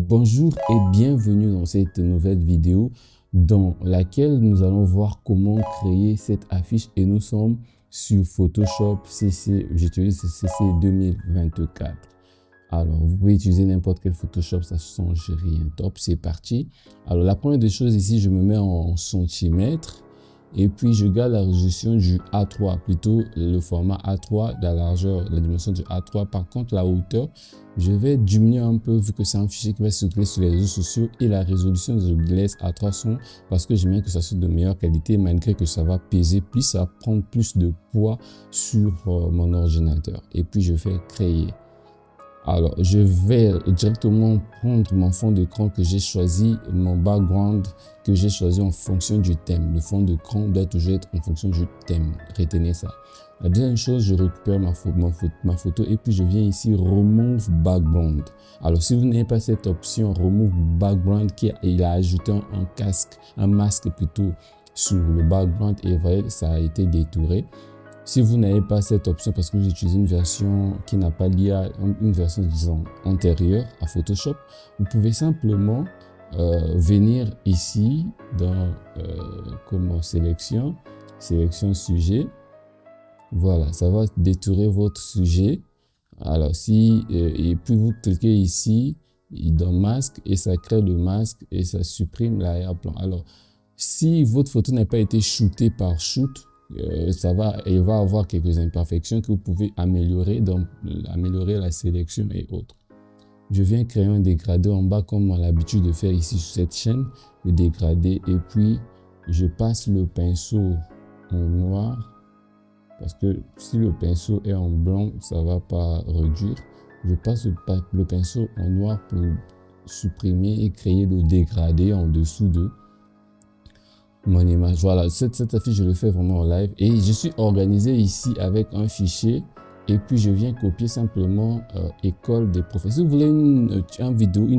Bonjour et bienvenue dans cette nouvelle vidéo dans laquelle nous allons voir comment créer cette affiche et nous sommes sur Photoshop CC, j'utilise CC 2024. Alors, vous pouvez utiliser n'importe quel Photoshop, ça ne change rien. Top, c'est parti. Alors, la première des choses ici, je me mets en centimètres et puis je garde la résolution du A3, plutôt le format A3, la largeur, la dimension du A3. Par contre, la hauteur, je vais diminuer un peu vu que c'est un fichier qui va circuler sur les réseaux sociaux et la résolution, je laisse à 300 parce que j'aime bien que ça soit de meilleure qualité malgré que ça va peser plus, ça va prendre plus de poids sur mon ordinateur. Et puis, je fais créer. Alors, je vais directement prendre mon fond d'écran que j'ai choisi, mon background que j'ai choisi en fonction du thème. Le fond d'écran doit toujours être en fonction du thème. Retenez ça. La deuxième chose, je récupère ma photo et puis je viens ici Remove Background. Alors, si vous n'avez pas cette option Remove Background, il a ajouté un masque plutôt sur le background et vous voyez, ça a été détouré. Si vous n'avez pas cette option parce que vous utilisez une version qui n'a pas l'IA, une version disons antérieure à Photoshop, vous pouvez simplement venir ici dans sélection sujet. Voilà, ça va détourer votre sujet. Alors et puis vous cliquez ici dans masque et ça crée le masque et ça supprime l'arrière-plan. Alors si votre photo n'a pas été shootée par shoot, il va avoir quelques imperfections que vous pouvez améliorer, donc améliorer la sélection et autres. Je viens créer un dégradé en bas comme on a l'habitude de faire ici sur cette chaîne, le dégradé, et puis je passe le pinceau en noir parce que si le pinceau est en blanc, ça va pas réduire. Je passe le pinceau en noir pour supprimer et créer le dégradé en dessous de mon image. Voilà, cette affiche, je le fais vraiment en live et je suis organisé ici avec un fichier et puis je viens copier simplement école des professeurs. Si vous voulez une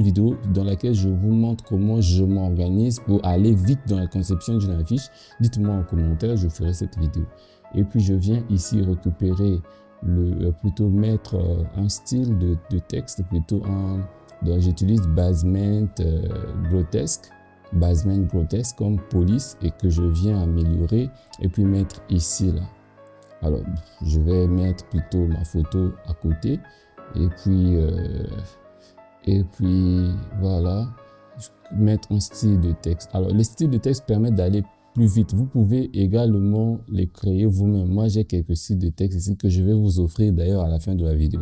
vidéo dans laquelle je vous montre comment je m'organise pour aller vite dans la conception d'une affiche, dites-moi en commentaire, je ferai cette vidéo. Et puis je viens ici récupérer plutôt mettre un style de texte, plutôt donc j'utilise basement grotesque comme police et que je viens améliorer et puis mettre ici là. Alors je vais mettre plutôt ma photo à côté et puis voilà, mettre un style de texte. Alors les styles de texte permettent d'aller plus vite. Vous pouvez également les créer vous-même. Moi j'ai quelques styles de texte ici que je vais vous offrir d'ailleurs à la fin de la vidéo.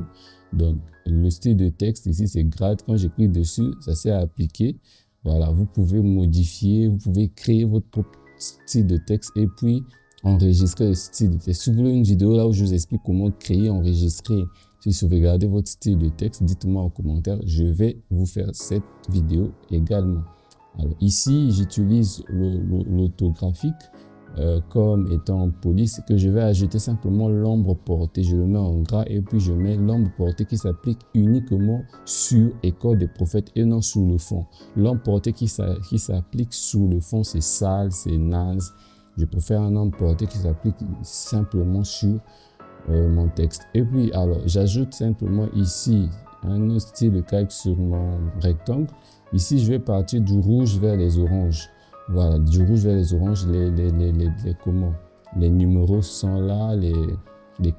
Donc le style de texte ici c'est grade. Quand j'écris dessus, ça sert à appliquer. Voilà, vous pouvez modifier, vous pouvez créer votre propre style de texte et puis enregistrer le style de texte. Si vous voulez une vidéo là où je vous explique comment créer, enregistrer, si vous sauvegardez votre style de texte, dites-moi en commentaire, je vais vous faire cette vidéo également. Alors ici, j'utilise l'autographique comme étant police que je vais ajouter simplement l'ombre portée. Je le mets en gras et puis je mets l'ombre portée qui s'applique uniquement sur école des prophètes et non sur le fond. L'ombre portée qui s'applique sur le fond, c'est sale, c'est naze. Je préfère un ombre portée qui s'applique simplement sur mon texte. Et puis alors, j'ajoute simplement ici un autre style de calque sur mon rectangle. Ici, je vais partir du rouge vers les oranges. Voilà, du rouge vers les oranges, les numéros sont là, les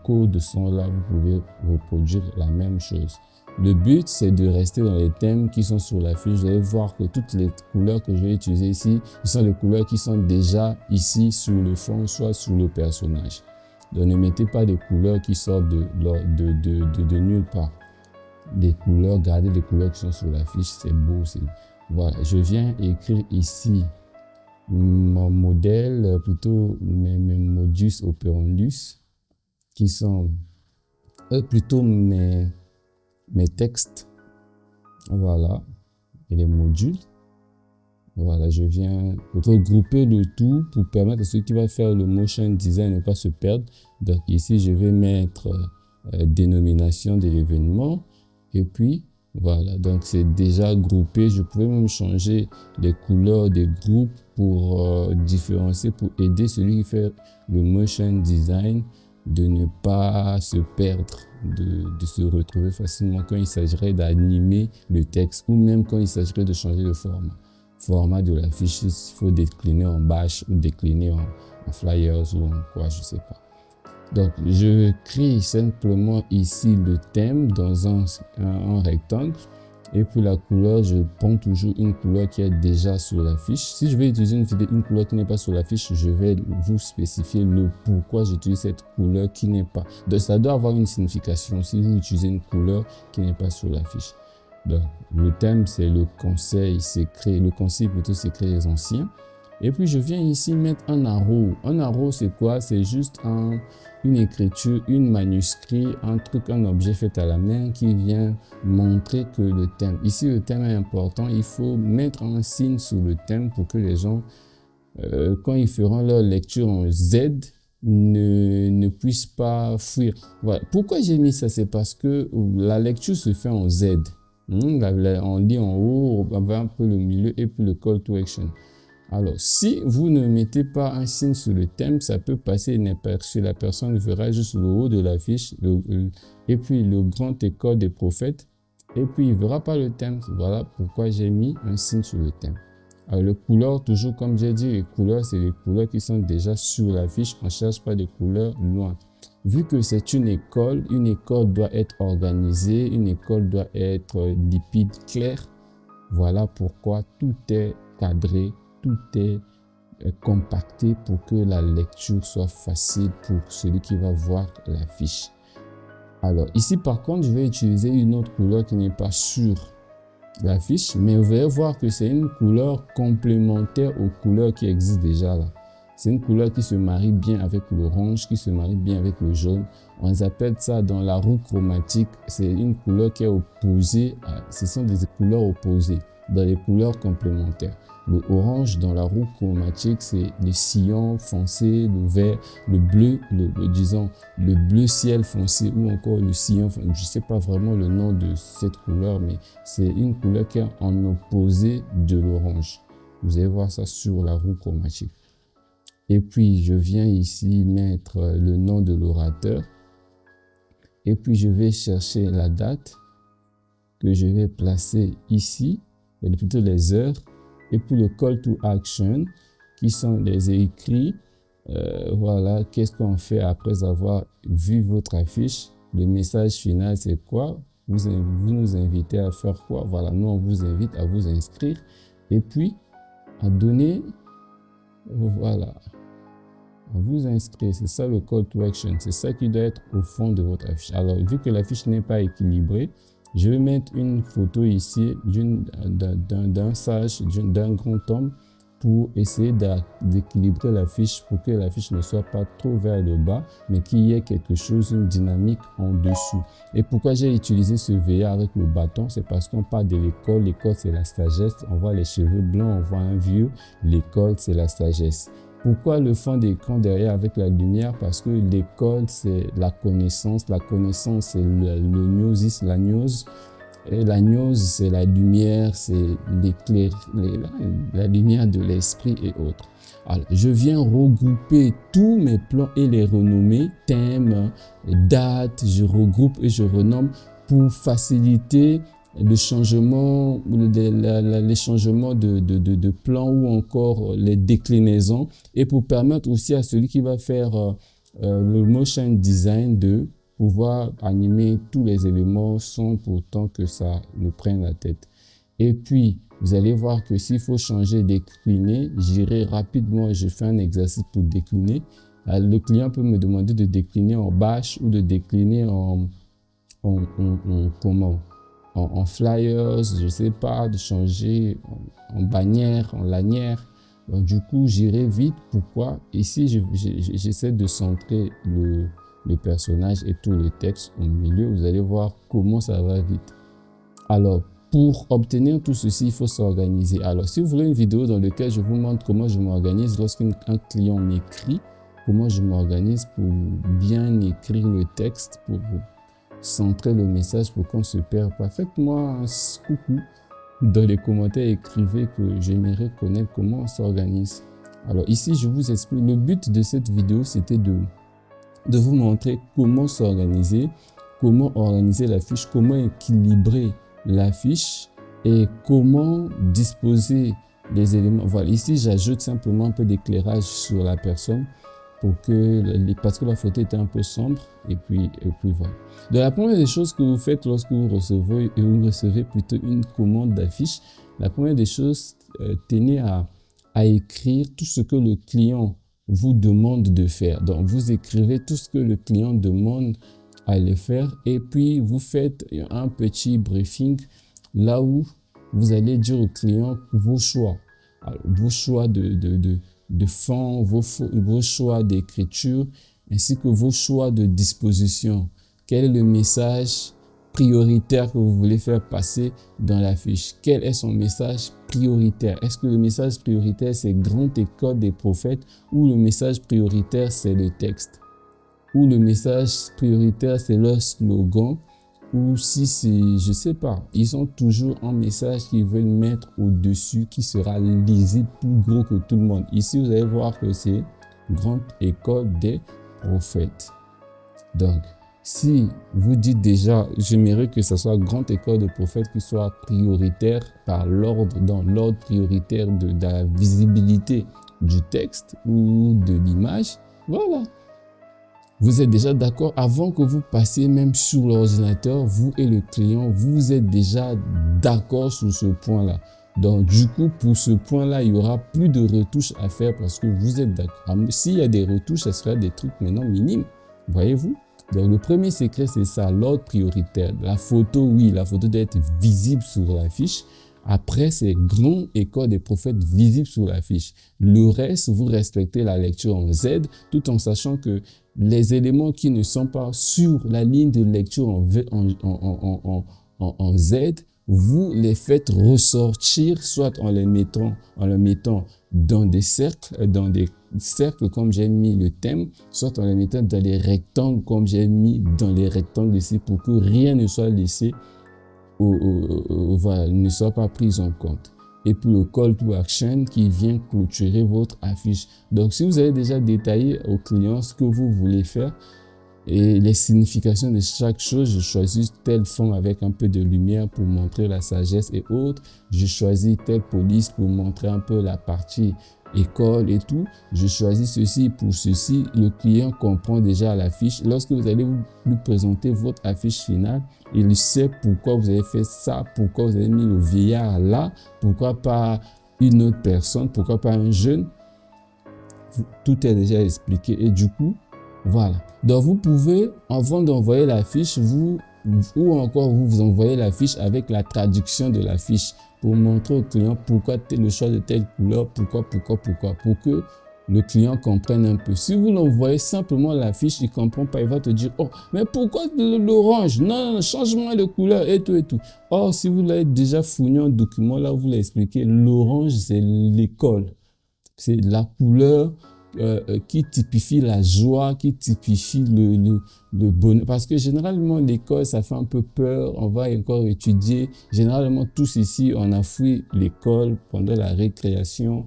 codes sont là, vous pouvez reproduire la même chose. Le but, c'est de rester dans les thèmes qui sont sur la fiche. Vous allez voir que toutes les couleurs que je vais utiliser ici, ce sont les couleurs qui sont déjà ici sur le fond, soit sur le personnage. Donc ne mettez pas des couleurs qui sortent de nulle part. Des couleurs, gardez les couleurs qui sont sur la fiche, c'est beau. Voilà, je viens écrire ici mon modèle, plutôt mes modus operandus, qui sont plutôt mes textes. Voilà, et les modules. Voilà, je viens regrouper le tout pour permettre à ceux qui vont faire le motion design de ne pas se perdre. Donc ici, je vais mettre dénomination de l'événement et puis voilà, donc c'est déjà groupé. Je pouvais même changer les couleurs des groupes pour différencier, pour aider celui qui fait le motion design de ne pas se perdre, de se retrouver facilement quand il s'agirait d'animer le texte ou même quand il s'agirait de changer de format de la fiche, il faut décliner en bash ou décliner en flyers ou en quoi, je sais pas. Donc, je crée simplement ici le thème dans un rectangle. Et puis la couleur, je prends toujours une couleur qui est déjà sur la fiche. Si je vais utiliser une couleur qui n'est pas sur la fiche, je vais vous spécifier le pourquoi j'utilise cette couleur qui n'est pas. Donc, ça doit avoir une signification si vous utilisez une couleur qui n'est pas sur la fiche. Donc, le thème, c'est le conseil secret. Le conseil plutôt secret des anciens. Et puis, je viens ici mettre un arrow. Un arrow, c'est quoi? C'est juste une écriture, une manuscrit, un truc, un objet fait à la main qui vient montrer que le thème. Ici, le thème est important. Il faut mettre un signe sur le thème pour que les gens, quand ils feront leur lecture en Z, ne puissent pas fuir. Voilà. Pourquoi j'ai mis ça? C'est parce que la lecture se fait en Z. On lit en haut, un peu le milieu et puis le call to action. Alors, si vous ne mettez pas un signe sur le thème, ça peut passer inaperçu. La personne verra juste le haut de la fiche et puis le grand école des prophètes et puis il ne verra pas le thème. Voilà pourquoi j'ai mis un signe sur le thème. Alors, les couleurs, toujours comme j'ai dit, les couleurs, c'est les couleurs qui sont déjà sur la fiche. On ne cherche pas des couleurs loin. Vu que c'est une école doit être organisée, une école doit être limpide, claire. Voilà pourquoi tout est cadré. Tout est compacté pour que la lecture soit facile pour celui qui va voir la fiche. Alors ici par contre, je vais utiliser une autre couleur qui n'est pas sur la fiche, mais vous allez voir que c'est une couleur complémentaire aux couleurs qui existent déjà là. C'est une couleur qui se marie bien avec l'orange, qui se marie bien avec le jaune. On appelle ça dans la roue chromatique, c'est une couleur qui est opposée, ce sont des couleurs opposées dans les couleurs complémentaires. Le orange dans la roue chromatique, c'est le sillon foncé, le vert, le bleu, disons le bleu ciel foncé ou encore le sillon, je ne sais pas vraiment le nom de cette couleur, mais c'est une couleur qui est en opposé de l'orange. Vous allez voir ça sur la roue chromatique. Et puis, je viens ici mettre le nom de l'orateur. Et puis, je vais chercher la date que je vais placer ici, et plutôt les heures. Et puis, le call to action, qui sont les écrits. Voilà, qu'est-ce qu'on fait après avoir vu votre affiche? Le message final, c'est quoi? Vous nous invitez à faire quoi? Voilà, nous, on vous invite à vous inscrire. Et puis, à donner... Voilà, vous inscrire, c'est ça le call to action, c'est ça qui doit être au fond de votre affiche. Alors, vu que l'affiche n'est pas équilibrée, je vais mettre une photo ici d'un sage, d'un grand homme pour essayer d'équilibrer l'affiche pour que l'affiche ne soit pas trop vers le bas, mais qu'il y ait quelque chose, une dynamique en dessous. Et pourquoi j'ai utilisé ce VA avec le bâton? C'est parce qu'on parle de l'école. L'école, c'est la sagesse. On voit les cheveux blancs, on voit un vieux. L'école, c'est la sagesse. Pourquoi le fond d'écran derrière avec la lumière? Parce que l'école, c'est la connaissance. La connaissance, c'est le gnosis, la gnose. Et la gnose, c'est la lumière, c'est la lumière de l'esprit et autres. Alors, je viens regrouper tous mes plans et les renommer, thèmes, dates, je regroupe et je renomme pour faciliter le changement, les changements de plans ou encore les déclinaisons et pour permettre aussi à celui qui va faire le motion design de pouvoir animer tous les éléments sans pourtant que ça ne prenne la tête. Et puis, vous allez voir que s'il faut changer, décliner, j'irai rapidement et je fais un exercice pour décliner. Le client peut me demander de décliner en bash ou de décliner en flyers, je ne sais pas, de changer en bannière, en lanière. Donc, du coup, j'irai vite. Pourquoi? Ici, j'essaie de centrer le personnage et tout le texte au milieu. Vous allez voir comment ça va vite. Alors, pour obtenir tout ceci, il faut s'organiser. Alors, si vous voulez une vidéo dans laquelle je vous montre comment je m'organise lorsqu'un client m'écrit, comment je m'organise pour bien écrire le texte, pour centrer le message pour qu'on ne se perde pas, faites-moi un coucou dans les commentaires, écrivez que j'aimerais connaître comment on s'organise. Alors ici, je vous explique. Le but de cette vidéo, c'était de de vous montrer comment s'organiser, comment organiser l'affiche, comment équilibrer l'affiche et comment disposer les éléments. Voilà, ici j'ajoute simplement un peu d'éclairage sur la personne parce que la photo était un peu sombre et puis voilà. Donc la première des choses que vous faites lorsque vous recevez plutôt une commande d'affiche, la première des choses, tenez à écrire tout ce que le client vous demande de faire. Donc vous écrivez tout ce que le client demande à le faire et puis vous faites un petit briefing là où vous allez dire au client vos choix. Alors, vos choix de fond, vos choix d'écriture, ainsi que vos choix de disposition. Quel est le message prioritaire que vous voulez faire passer dans la fiche? Quel est son message prioritaire? Est-ce que le message prioritaire, c'est Grande École des Prophètes ou le message prioritaire, c'est le texte? Ou le message prioritaire, c'est leur slogan? Ou si c'est, je sais pas, ils ont toujours un message qu'ils veulent mettre au-dessus qui sera lisible, plus gros que tout le monde. Ici, vous allez voir que c'est Grande École des Prophètes. Donc, si vous dites déjà, j'aimerais que ce soit Grande École des Prophètes qui soit prioritaire par l'ordre, dans l'ordre prioritaire de la visibilité du texte ou de l'image, voilà. Vous êtes déjà d'accord avant que vous passiez même sur l'ordinateur, vous et le client, vous êtes déjà d'accord sur ce point-là. Donc, du coup, pour ce point-là, il n'y aura plus de retouches à faire parce que vous êtes d'accord. S'il y a des retouches, ce sera des trucs maintenant minimes. Voyez-vous? Donc, le premier secret, c'est ça, l'ordre prioritaire. La photo, oui, la photo doit être visible sur l'affiche. Après, c'est Grande École des Prophètes visible sur l'affiche. Le reste, vous respectez la lecture en Z, tout en sachant que les éléments qui ne sont pas sur la ligne de lecture en Z, vous les faites ressortir, soit en les mettant dans des cercles comme j'ai mis le thème, soit en les mettant dans les rectangles comme j'ai mis dans les rectangles ici pour que rien ne soit laissé voilà, ne soit pas pris en compte. Et puis le call to action qui vient clôturer votre affiche. Donc, si vous avez déjà détaillé au client ce que vous voulez faire et les significations de chaque chose, je choisis tel fond avec un peu de lumière pour montrer la sagesse et autres. Je choisis telle police pour montrer un peu la partie école et tout. Je choisis ceci pour ceci. Le client comprend déjà l'affiche. Lorsque vous allez lui présenter votre affiche finale, il sait pourquoi vous avez fait ça, pourquoi vous avez mis le vieillard là, pourquoi pas une autre personne, pourquoi pas un jeune. Tout est déjà expliqué et du coup, voilà. Donc, vous pouvez, avant d'envoyer la fiche, vous envoyez la fiche avec la traduction de la fiche pour montrer au client pourquoi le choix de telle couleur, pourquoi, pour que le client comprenne un peu. Si vous l'envoyez simplement la fiche, il ne comprend pas, il va te dire, oh, mais pourquoi l'orange? Non, change-moi de couleur et tout et tout. Or, si vous l'avez déjà fourni un document, là, vous l'expliquez, l'orange, c'est l'école. C'est la couleur qui typifie la joie, qui typifie le bonheur. Parce que généralement, l'école, ça fait un peu peur. On va encore étudier. Généralement, tous ici, on a fui l'école pendant la récréation.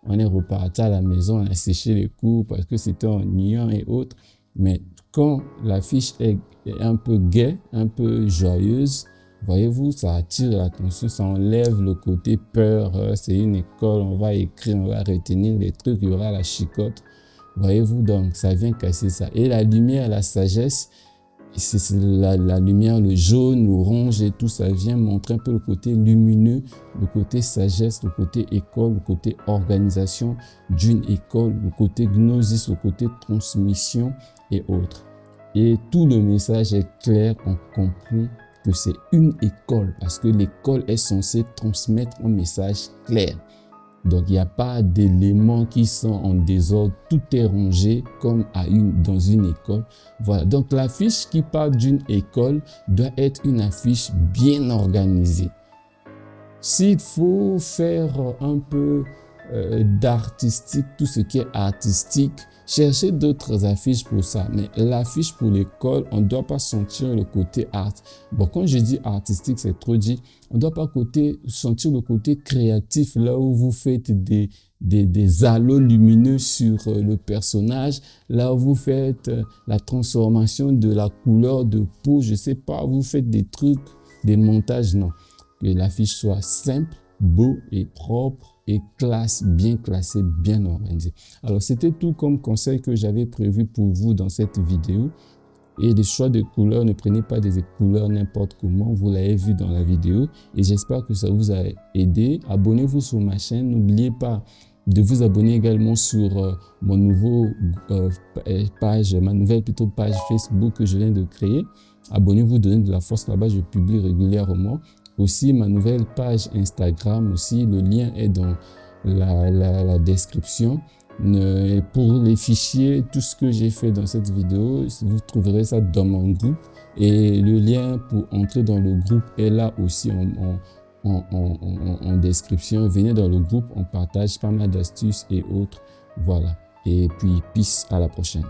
On est reparti à la maison, on a séché les cours parce que c'était ennuyant et autres. Mais quand la fiche est un peu gaie, un peu joyeuse, voyez-vous, ça attire l'attention, ça enlève le côté peur. C'est une école, on va écrire, on va retenir les trucs, il y aura la chicotte. Voyez-vous, donc ça vient casser ça. Et la lumière, la sagesse, c'est la lumière, le jaune, l'orange et tout, ça vient montrer un peu le côté lumineux, le côté sagesse, le côté école, le côté organisation d'une école, le côté gnosis, le côté transmission et autres. Et tout le message est clair, on comprend que c'est une école parce que l'école est censée transmettre un message clair. Donc, il n'y a pas d'éléments qui sont en désordre. Tout est rangé comme dans une école. Voilà. Donc, l'affiche qui parle d'une école doit être une affiche bien organisée. S'il faut faire un peu d'artistique, tout ce qui est artistique, cherchez d'autres affiches pour ça. Mais l'affiche pour l'école, on ne doit pas sentir le côté art. Bon, quand je dis artistique, c'est trop dit. On ne doit pas sentir le côté créatif, là où vous faites des halos lumineux sur le personnage, là où vous faites la transformation de la couleur de peau, je sais pas, vous faites des trucs, des montages, non. Que l'affiche soit simple, beau et propre et bien classé, bien organisé. Alors, c'était tout comme conseil que j'avais prévu pour vous dans cette vidéo. Et les choix de couleurs, ne prenez pas des couleurs n'importe comment, vous l'avez vu dans la vidéo. Et j'espère que ça vous a aidé. Abonnez-vous sur ma chaîne. N'oubliez pas de vous abonner également sur ma nouvelle page Facebook que je viens de créer. Abonnez-vous, donnez de la force là-bas, je publie régulièrement. Aussi, ma nouvelle page Instagram aussi, le lien est dans la description. Pour les fichiers, tout ce que j'ai fait dans cette vidéo, vous trouverez ça dans mon groupe. Et le lien pour entrer dans le groupe est là aussi en description. Venez dans le groupe, on partage pas mal d'astuces et autres. Voilà. Et puis, peace, à la prochaine.